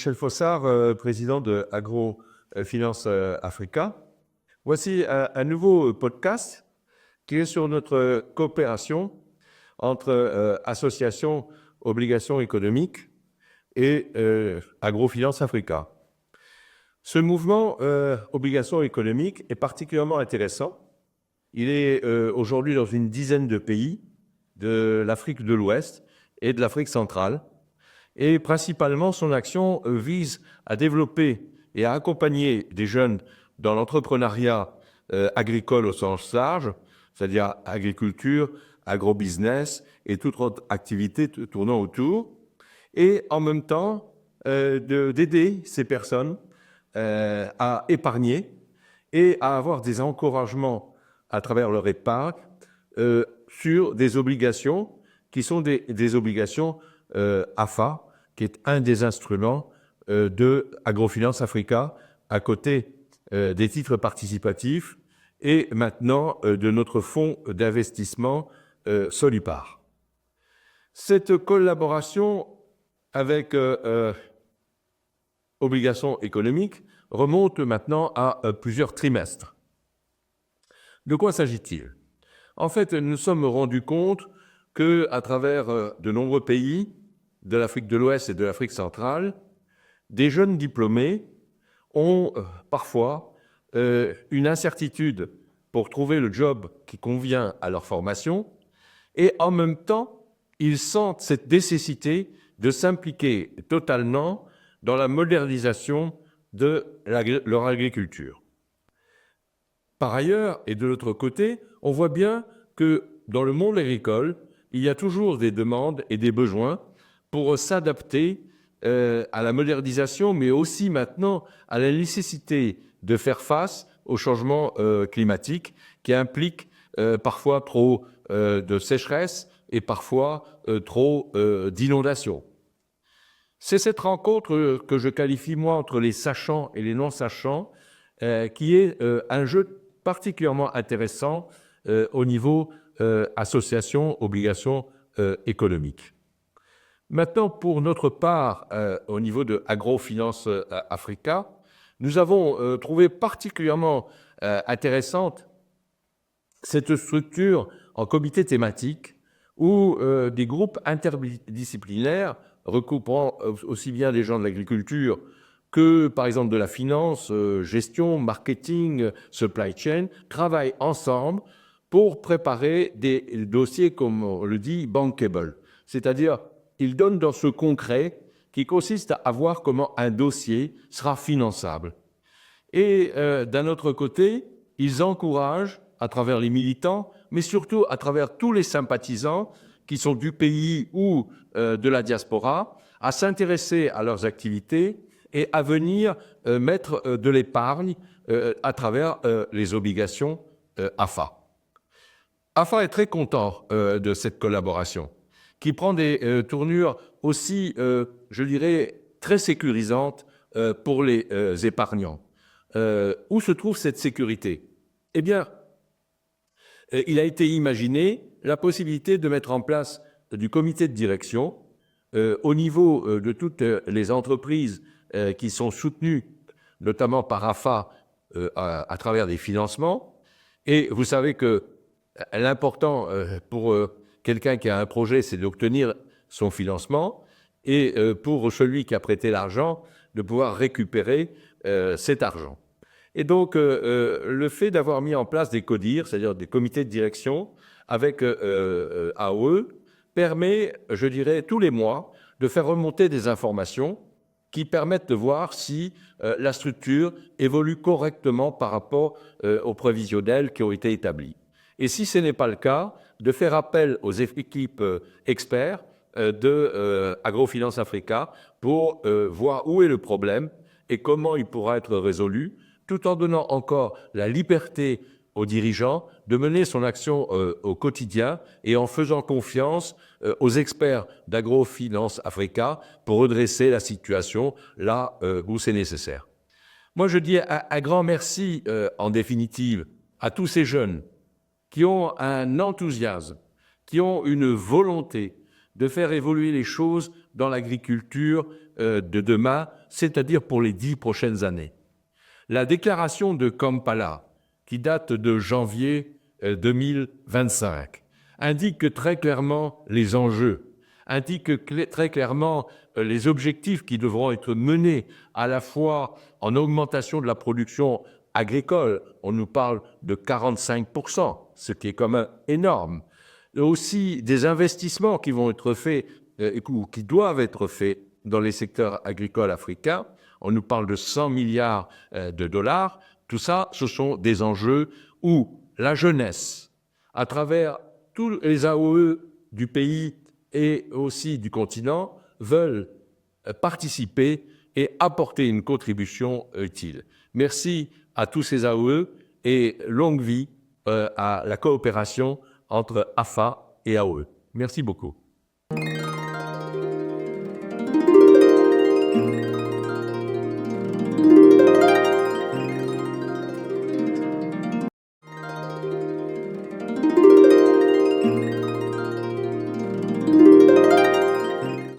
Michel Fossard, président de Agrofinance Africa. Voici un nouveau podcast qui est sur notre coopération entre associations obligations économiques et Agrofinance Africa. Ce mouvement obligations économiques est particulièrement intéressant. Il est aujourd'hui dans une dizaine de pays de l'Afrique de l'Ouest et de l'Afrique centrale. Et principalement, son action vise à développer et à accompagner des jeunes dans l'entrepreneuriat agricole au sens large, c'est-à-dire agriculture, agrobusiness et toute autre activité tournant autour, et en même temps d'aider ces personnes à épargner et à avoir des encouragements à travers leur épargne sur des obligations qui sont des obligations AFA, qui est un des instruments de Agrofinance Africa, à côté des titres participatifs et maintenant de notre fonds d'investissement Solupar. Cette collaboration avec obligations économiques remonte maintenant à plusieurs trimestres. De quoi s'agit-il? En fait, nous nous sommes rendus compte qu'à travers de nombreux pays de l'Afrique de l'Ouest et de l'Afrique centrale, des jeunes diplômés ont parfois une incertitude pour trouver le job qui convient à leur formation et en même temps, ils sentent cette nécessité de s'impliquer totalement dans la modernisation de leur agriculture. Par ailleurs, et de l'autre côté, on voit bien que dans le monde agricole, il y a toujours des demandes et des besoins pour s'adapter à la modernisation, mais aussi maintenant à la nécessité de faire face au changement climatique qui implique parfois trop de sécheresse et parfois trop d'inondations. C'est cette rencontre que je qualifie, moi, entre les sachants et les non-sachants, qui est un jeu particulièrement intéressant au niveau association, obligations économiques. Maintenant, pour notre part, au niveau de Agrofinance Africa, nous avons trouvé particulièrement intéressante cette structure en comité thématique où des groupes interdisciplinaires recoupant aussi bien des gens de l'agriculture que, par exemple, de la finance, gestion, marketing, supply chain, travaillent ensemble pour préparer des dossiers, comme on le dit, bankable. C'est-à-dire, ils donnent dans ce concret qui consiste à voir comment un dossier sera finançable. Et d'un autre côté, ils encouragent, à travers les militants, mais surtout à travers tous les sympathisants qui sont du pays ou de la diaspora, à s'intéresser à leurs activités et à venir mettre de l'épargne à travers les obligations AFA. AFA est très content de cette collaboration, qui prend des tournures aussi, je dirais, très sécurisantes pour les épargnants. Où se trouve cette sécurité? Eh bien, il a été imaginé la possibilité de mettre en place du comité de direction au niveau de toutes les entreprises qui sont soutenues, notamment par AFA, à travers des financements. Et vous savez que l'important pour quelqu'un qui a un projet, c'est d'obtenir son financement et pour celui qui a prêté l'argent, de pouvoir récupérer cet argent. Et donc, le fait d'avoir mis en place des CODIR, c'est-à-dire des comités de direction avec AOE, permet, je dirais, tous les mois, de faire remonter des informations qui permettent de voir si la structure évolue correctement par rapport aux prévisionnels qui ont été établis. Et si ce n'est pas le cas, de faire appel aux équipes experts de Agrofinance Africa pour voir où est le problème et comment il pourra être résolu, tout en donnant encore la liberté aux dirigeants de mener son action au quotidien et en faisant confiance aux experts d'Agrofinance Africa pour redresser la situation là où c'est nécessaire. Moi, je dis un grand merci, en définitive, à tous ces jeunes qui ont un enthousiasme, qui ont une volonté de faire évoluer les choses dans l'agriculture de demain, c'est-à-dire pour les 10 prochaines années. La déclaration de Kampala, qui date de janvier 2025, indique très clairement les enjeux, indique très clairement les objectifs qui devront être menés à la fois en augmentation de la production agricole, on nous parle de 45%, ce qui est quand même énorme, aussi des investissements qui vont être faits ou qui doivent être faits dans les secteurs agricoles africains. On nous parle de 100 milliards de dollars. Tout ça, ce sont des enjeux où la jeunesse, à travers tous les AOE du pays et aussi du continent, veulent participer et apporter une contribution utile. Merci à tous ces AOE et longue vie à la coopération entre AFA et AOE. Merci beaucoup.